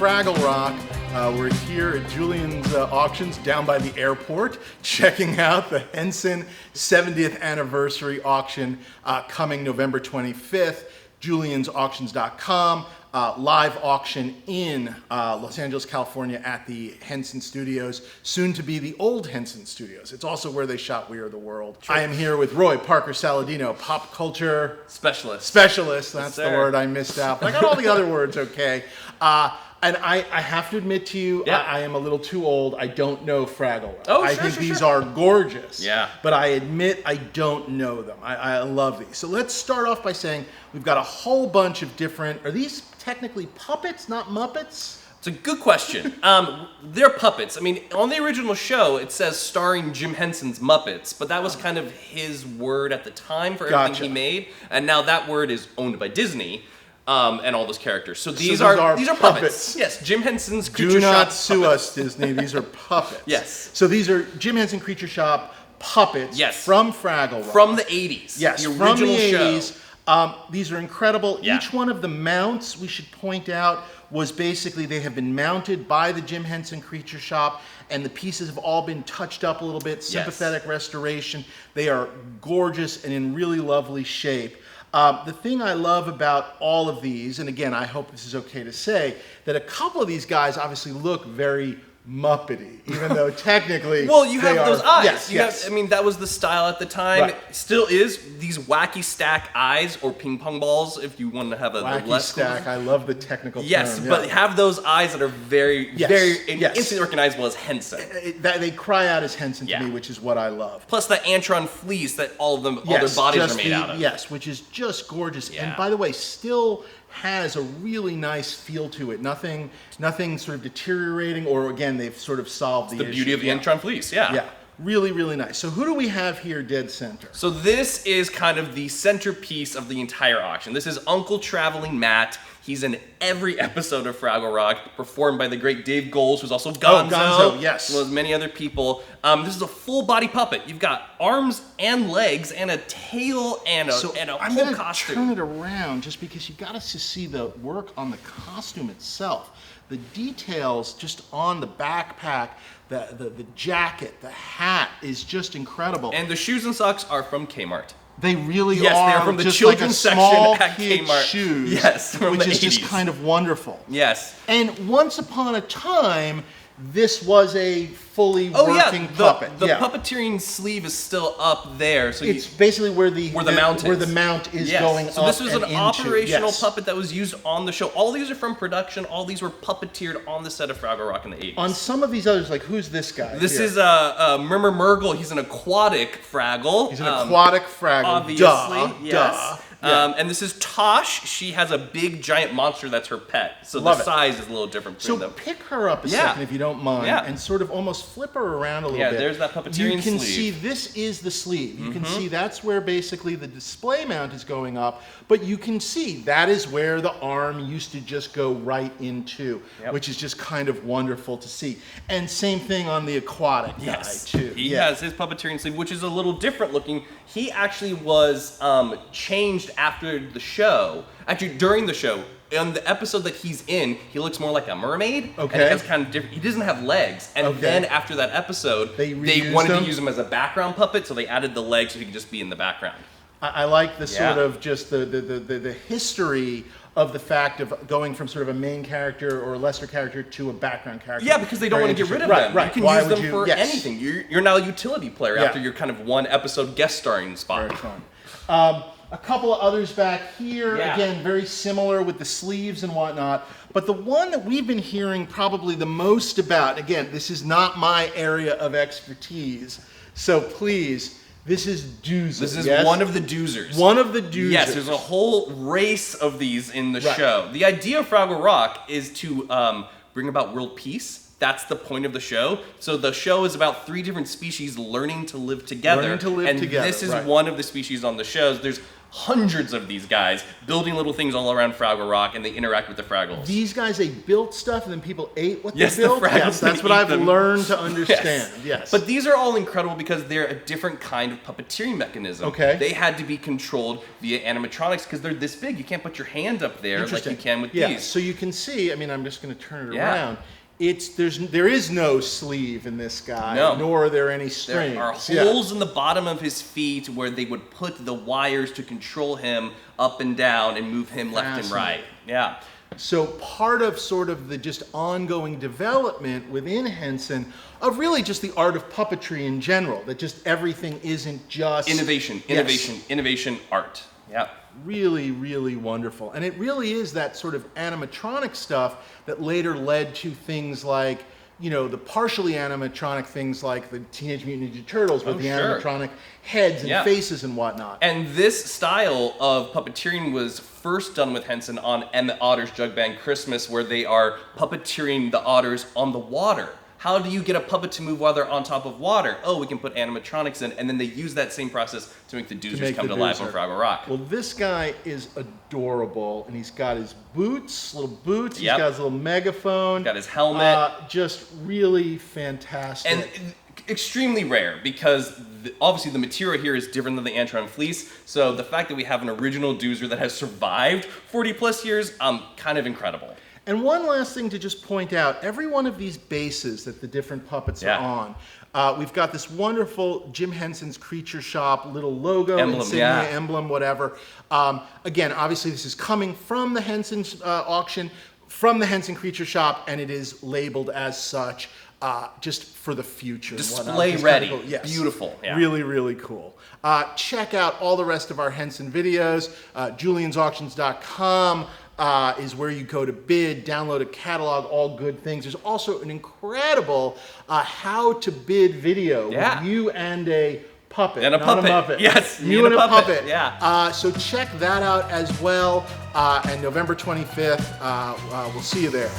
Fraggle Rock. We're here at Julien's auctions down by the airport, checking out the Henson 70th anniversary auction coming November 25th. JuliensAuctions.com. Live auction in Los Angeles, California at the Henson Studios, soon to be the old Henson Studios. It's also where they shot We Are the World. True. I am here with Roy Parker Saladino, pop culture specialist. That's the word I missed out. But I got all the other words okay. And I have to admit to you, I am a little too old. I don't know Fraggle Rock. I think these are gorgeous. Yeah. But I admit I don't know them. I love these. So let's start off by saying we've got a whole bunch of different, are these technically puppets, not Muppets? It's a good question. They're puppets. I mean, on the original show, it says starring Jim Henson's Muppets, but that was kind of his word at the time for everything he made. And now that word is owned by Disney. And all those characters. So these are puppets. Yes, Jim Henson's Creature Shop. Do not sue us, Disney. These are puppets. Yes. So these are Jim Henson Creature Shop puppets from Fraggle Rock. From the 80s. Yes, the original from the 80s. Show. These are incredible. Yeah. Each one of the mounts, we should point out, was basically they have been mounted by the Jim Henson Creature Shop, and the pieces have all been touched up a little bit, sympathetic restoration. They are gorgeous and in really lovely shape. The thing I love about all of these, and again, I hope this is okay to say, that a couple of these guys obviously look very Muppety, even though technically well, you have those eyes. Yes. I mean, that was the style at the time. Right. Still is. These wacky stack eyes, or ping pong balls, if you want to have a wacky less stack. I love the technical yes, term. But have those eyes that are very instantly recognizable as Henson. They cry out as Henson to me, which is what I love. Plus the Antron fleece that all their bodies are made out of. Yes, which is just gorgeous. Yeah. And by the way, still has a really nice feel to it. Nothing sort of deteriorating, or again, they've sort of solved the issue. Beauty of the Antron fleece, Yeah, really, really nice. So who do we have here dead center? So this is kind of the centerpiece of the entire auction. This is Uncle Traveling Matt. He's in every episode of Fraggle Rock, performed by the great Dave Goelz, who's also Gonzo. Oh, Gonzo, yes. As well as many other people. This is a full body puppet. You've got arms and legs and a tail and a whole costume. I'm going to turn it around just because you got to see the work on the costume itself. The details just on the backpack, the jacket, the hat is just incredible. And the shoes and socks are from Kmart. They really are. Yes, they're from the just children's like a small section at kid Kmart. Shoes, yes, from which the is 80s. just kind of wonderful. Yes. And once upon a time, this was a fully working puppet. The puppeteering sleeve is still up there. So it's basically where the mount is going up. So this was an operational yes. puppet that was used on the show. All these are from production. All these were puppeteered on the set of Fraggle Rock in the 80s. On some of these others, like who's this guy? This is Murmur Murgle. He's an aquatic Fraggle. He's an aquatic Fraggle. Obviously, yes. Duh. Yeah. And this is Tosh. She has a big giant monster that's her pet. So the size is a little different between them. So pick her up a second if you don't mind, and sort of almost flip her around a little bit. Yeah, there's that puppeteering sleeve. You can see this is the sleeve. You can see that's where basically the display mount is going up, but you can see that is where the arm used to just go right into, which is just kind of wonderful to see. And same thing on the aquatic guy too. He has his puppeteering sleeve, which is a little different looking. He actually was changed after the show. Actually, during the show, in the episode that he's in, he looks more like a mermaid. Okay. And he has kind of different. He doesn't have legs. And then after that episode, they wanted to use him as a background puppet, so they added the legs so he could just be in the background. I like the sort of just the history of the fact of going from sort of a main character or a lesser character to a background character. Yeah, because they don't want to get rid of them. Right. You can use them for anything. You're now a utility player after your kind of one episode guest starring spot. Very fun. A couple of others back here, again, very similar with the sleeves and whatnot. But the one that we've been hearing probably the most about, again, this is not my area of expertise, so please, this is doozer. This is one of the doozers. One of the doozers. Yes, there's a whole race of these in the show. The idea of Fraggle Rock is to bring about world peace. That's the point of the show. So the show is about 3 different species learning to live together. And this is one of the species on the shows. There's hundreds of these guys building little things all around Fraggle Rock, and they interact with the Fraggles. These guys, they built stuff and then people ate what Yes, they built? the Fraggles Yes, that's what I've learned to understand. Yes. But these are all incredible because they're a different kind of puppeteering mechanism. Okay. They had to be controlled via animatronics because they're this big. You can't put your hand up there like you can with these. So you can see, I mean, I'm just going to turn it around. There is no sleeve in this guy, nor are there any strings. There are holes in the bottom of his feet where they would put the wires to control him up and down and move him left and right. Yeah. So part of sort of the just ongoing development within Henson of really just the art of puppetry in general, that just everything isn't just... Innovation, art. Yeah. Really, really wonderful. And it really is that sort of animatronic stuff that later led to things like, you know, the partially animatronic things like the Teenage Mutant Ninja Turtles with the animatronic heads and faces and whatnot. And this style of puppeteering was first done with Henson on Emmett Otter's Jug Band Christmas, where they are puppeteering the otters on the water. How do you get a puppet to move while they're on top of water? Oh, we can put animatronics in, and then they use that same process to make the doozers come to life on Fraggle Rock. Well, this guy is adorable, and he's got his boots, little boots. He's got his little megaphone. Got his helmet. Just really fantastic. And extremely rare because obviously the material here is different than the Antron fleece. So the fact that we have an original doozer that has survived 40 plus years, kind of incredible. And one last thing to just point out, every one of these bases that the different puppets are on, we've got this wonderful Jim Henson's Creature Shop little logo, insignia, emblem, whatever. Again, obviously this is coming from the Henson auction, from the Henson Creature Shop, and it is labeled as such, just for the future. Display ready. Kind of cool. Beautiful. Yeah. Really, really cool. Check out all the rest of our Henson videos. Juliensauctions.com. Is where you go to bid, download a catalog, all good things. There's also an incredible how to bid video with you and a puppet. And a puppet. Not a Muppet. Yes, you and a puppet. Yeah. So check that out as well. And November 25th, we'll see you there.